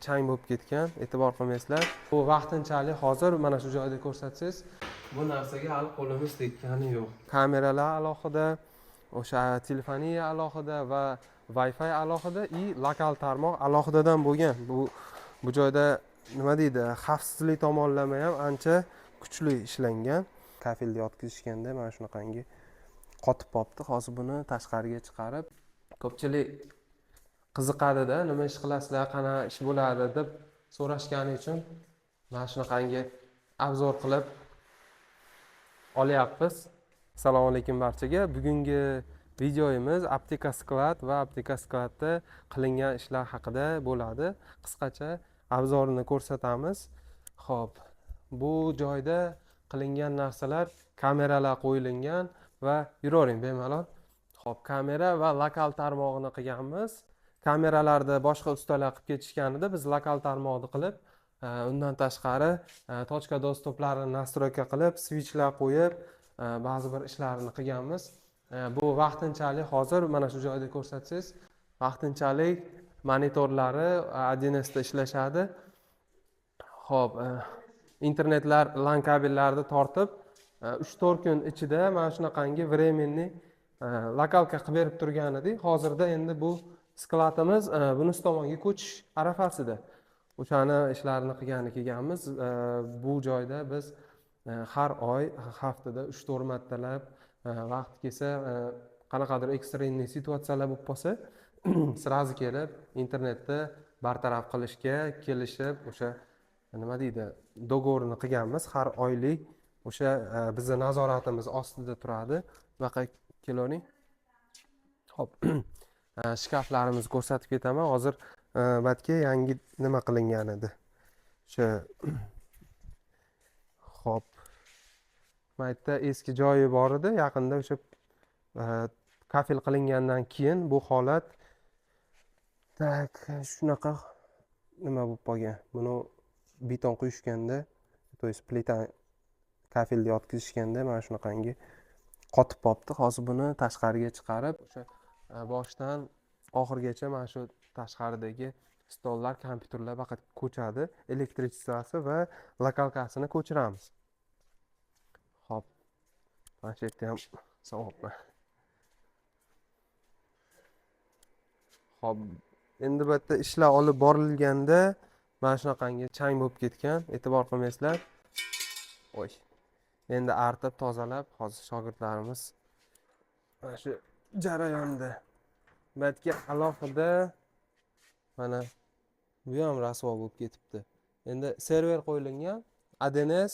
chang bo'lib ketgan, e'tibor qilmaysizlar. Bu vaqtinchalik hozir mana shu joyda ko'rsatsangiz, bu narsaga hali qo'limiz tekkani yo'q. Kameralar alohida, o'sha telefoniya alohida va Wi-Fi alohida и lokal tarmoq alohidadan bo'lgan. Bu joyda nima deydi, xavfsizlik tomonlama ham ancha kuchli ishlangan. Kafilda yotqizishganda mana shunaqangi qotib qolibdi. Hozir buni tashqariga chiqarib, ko'pchilik qiziqadi-da, nima ish qilasizlar, qanaqa ish bo'ladi deb so'rashgani uchun mana shunaqangi obzor qilib olyapmiz. Assalomu alaykum barchaga. Bugungi videomiz Apteka Sklad va Apteka Skladda qilingan ishlar haqida bo'ladi. Qisqacha obzorini ko'rsatamiz. Xo'p, bu joyda qilingan narsalar, kameralar qo'yilgan va yuravering bemalol. Xo'p, kamera va lokal tarmog'ini qilganmiz. Kameralarda boshqa ustalar qilib ketishganida biz lokal tarmoqni qilib, undan tashqari tochka dostoplarini nastroyka qilib, switchlar qo'yib, ba'zi bir ishlarni qilganmiz. Bu vaqtinchalik hozir mana shu joyda ko'rsatsangiz, vaqtinchalik monitorlari 1S da ishlashadi. Xo'p, internetlar LAN kabellarni tortib 3-4 kun ichida mana shunaqangi временный lokalka qilib berib turgan edi. Hozirda endi bu skladimiz bunisi tomonga ko'chish arafasida. O'shani ishlarini kelganmiz. Bu joyda biz har oy, haftada 3-4 martalab vaqt kelsa, qanaqadir ekstremniy situatsiyalar bo'lib qolsa, srazi kelib internetda bartaraf qilishga kelishib, o'sha nima deydi, dogovorni qilganmiz. Har oylik o'sha bizning nazoratimiz ostida turadi. Bunaqa kelavering. Xo'p. Shkaflarimizni ko'rsatib ketaman. Hozir batga yangi nima qilingan edi. O'sha xo'p. Maytda eski joyi bor edi. Yaqinda o'sha kafil qilingandan keyin bu holat tak shunaqa nima bo'lib qolgan. Buni beton quyishganda, to есть plita kafilda yotqizishganda mana shunaqangi qotib qolibdi. Hozir buni tashqariga chiqarib, o'sha boshdan oxirigacha mana shu tashqaridagi stollar, kompyuterlar faqat ko'chadi. Elektritsiyasi va lokalkasini ko'chiramiz. Xo'p. Planshetni ham savobman. Xo'p. Endi bu yerda ishlar olib borilganda mana shunaqangi chang bo'lib ketgan. E'tibor qilmaysizlar. Voy. Endi artib, tozalab, hozir shogirdlarimiz mana shu jarayonda. Batga alohida mana bu ham rasvo bo'lib ketibdi. Endi server qo'yilgan, 1S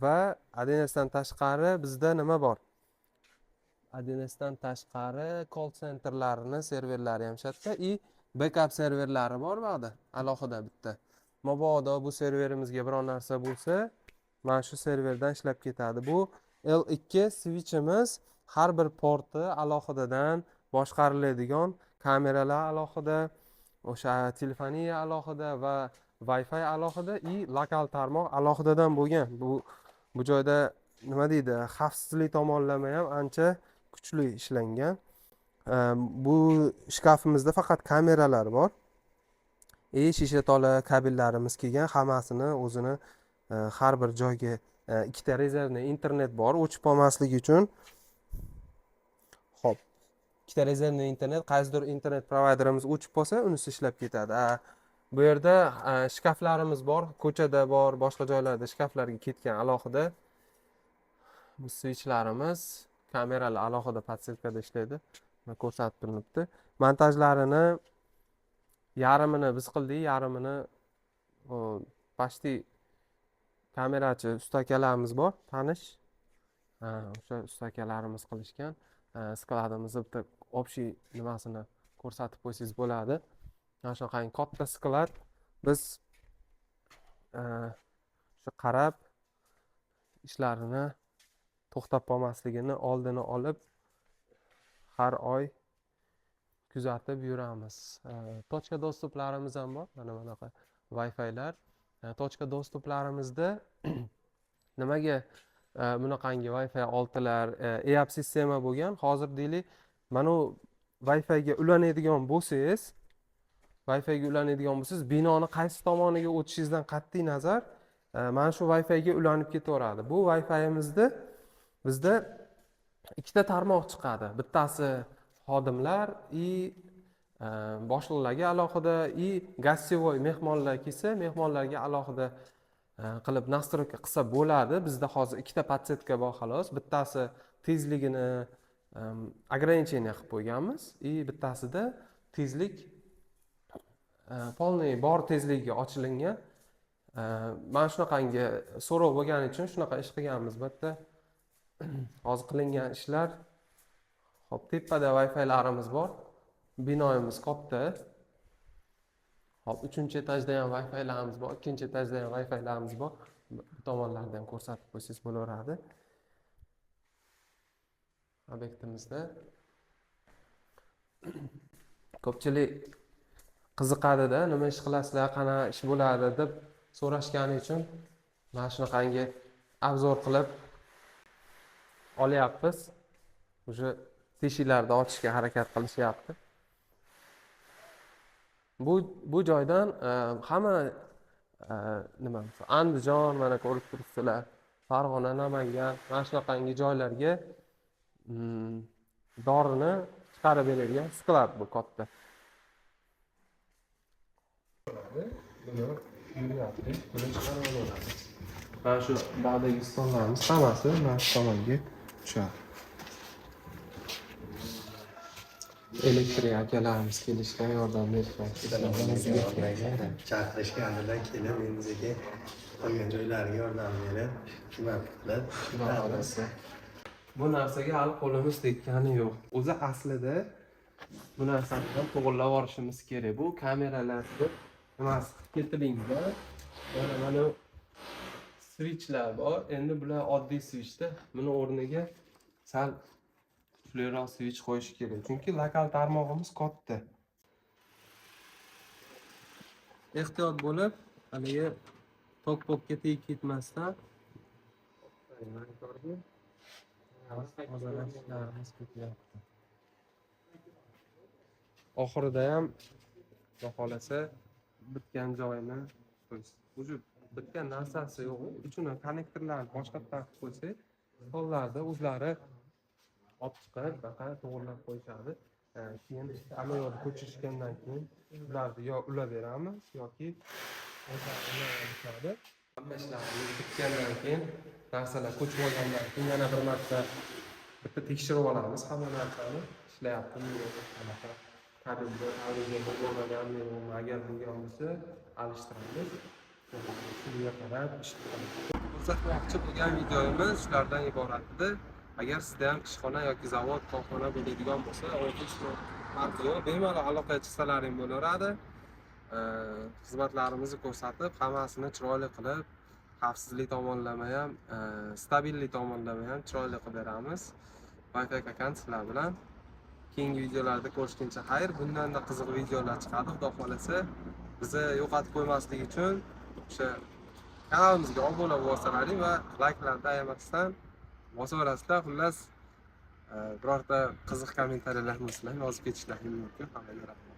va 1S dan tashqari bizda nima bor? 1S dan tashqari call centerlarini serverlari ham shatda и backup serverlari bor ba'da alohida bitta. Mabodo bu serverimizga biror narsa bo'lsa, mana shu serverdan ishlab ketadi. Bu L2 switchimiz, har bir porti alohidadan boshqariladigan, kameralar alohida, o'sha telefoniya alohida va Wi-Fi alohida и lokal tarmoq alohidadan bo'lgan. Bu joyda nima deydi, xavfsizlik tomonlama ham ancha kuchli ishlangan. Bu shkafimizda faqat kameralar bor. Shisha tola kabellarimiz kelgan, hammasini o'zini har bir joyga ikkita rezervniy internet bor, o'chib qolmasligi uchun. Xo'p. Ikkita rezervniy internet, qaysidir internet provayderimiz o'chib qolsa, unisi ishlab ketadi. Bu yerda shkaflarimiz bor, ko'chada bor, boshqa joylarda shkaflarga ketgan alohida. Bu switchlarimiz, kameralar alohida podsilkada ishlaydi. Ko'rsatib turilibdi. Montajlarini yarmini biz qildik, yarmini почти kamerachi ustakalarimiz bor, tanish. O'sha ustakalarimiz qilishgan. Skladimizni bitta общий nimasini ko'rsatib qo'ysangiz bo'ladi. Mana shunaqangi katta sklad. Biz shu qarab ishlarini to'xtab qolmasligini oldini olib har oy kuzatib yuramiz. Tochka dostuplarimiz ham bor. Mana bunaqa Wi-Fi'lar. Tochka dostuplarimizda nimaga bunaqangi Wi-Fi 6lar, EAP sistema bo'lgan. Hozir deylik, mana Wi-Fi ga ulanadigan bo'lsangiz, Wi-Fi ga ulanadigan bo'lsangiz, binoni qaysi tomoniga o'tishingizdan qat'iy nazar, mana shu Wi-Fi ga ulanib ketaveradi. Bu Wi-Fi'imizda bizda ikkita tarmoq chiqadi. Bittasi xodimlar boshliqlarga alohida gостевой mehmonlar kelsa, mehmonlarga alohida qilib настройка qilsa bo'ladi. Bizda hozir ikkita podsetka bor xolos. Bittasi tezligini ограничение qilib qo'yganmiz. Bittasida tezlik полный bor tezligiga ochilingan. Mana shunaqangi so'rov bo'lgani uchun shunaqa ish qilganmiz. Bu yerda hozir qilingan ishlar. Hop, tepada Wi-Fi'larimiz bor. Binoyimiz katta. Hop, 3-etajda ham Wi-Fi'larimiz bor, 2-etajda ham Wi-Fi'larimiz bor. Bu tomonlarda ham ko'rsatib qo'ysangiz bo'laveradi. Obyektimizda ko'pchilik qiziqadi-da, nima ish qilasizlar, qanaqa ish bo'ladi deb so'rashgani uchun mana shunaqangi obzor qilib olyapmiz. O'sha teshiklarni ochishga harakat qilishyapti. Bu joydan hamma Andijon, mana ko'rib turibsizlar, Farg'ona, Namangan, mana shunaqangi joylarga dorini chiqarib beradigan sklad bu katta. Mana shu ba'dagi stollarimiz hammasi mana shu tomonga tushadi. Elektrik akalarimiz kelishgan, yordam berishgan. Chaqirishganidan kelib, bizga qolgan joylariga yordam berib, xizmat qilib. Bu narsaga hali qo'limiz tekkani yo'q. O'zi aslida bu narsani ham to'g'irlab olishimiz kerak. Bu kameralarni nimasi qilib keltiringda. Mana switchlar bor. Endi bular oddiy switchda. Buni o'rniga sal kuchliroq switch qo'yish kerak. Chunki lokal tarmog'imiz katta. Ehtiyot bo'lib, haligi tok-pokka tegib ketmasdan oxirida ham xohlasa bitgan joyini qo'ysiz. O'zi bitgan narsasi yo'q. Uchun konnektorlarni boshqatdan qilib qo'ysak, stollarda o'zlari olib chiqib, faqat to'g'rilab qo'yishadi. Keyin amaliyotga ko'chirishgandan keyin ularni yo ulab beramiz yoki o'zlari olishadi. Hamma ishlarimiz bitgandan keyin, narsalar ko'chib olgandan keyin yana bir marta bitta tekshirib olamiz hamma narsani ishlayaptimi yo'qmi qanaqa. Kabelda arizga bo'lmaganmi yo'qmi, agar bo'lgan bo'lsa alishtiramiz. Shunga qarab ish qilamiz. Ko'rsatmoqchi bo'lgan videomiz shulardan iborat edi. Agar sizda ham ishxona yoki zavod, korxona bo'ladigan bo'lsa, ofis markali bemalol aloqaga chiqsalaring bo'laveradi. Xizmatlarimizni ko'rsatib, hammasini chiroyli qilib, xavfsizlik tomonlama ham, stabillik tomonlama ham chiroyli qilib beramiz. Wi-Fi kakan sizlar bilan keyingi videolarda ko'rishguncha xayr. Bundan-da qiziq videolar chiqadi, xudo xolasa. Bizni yo'qotib qo'ymaslik uchun o'sha kanalimizga obuna bo'lsalaring va layklarni ayamasdan bosaverasizlar. Xullas, birorta qiziq kommentariyalar bo'lsa, yozib ketishlaringiz mumkin. Hammaga rahmat.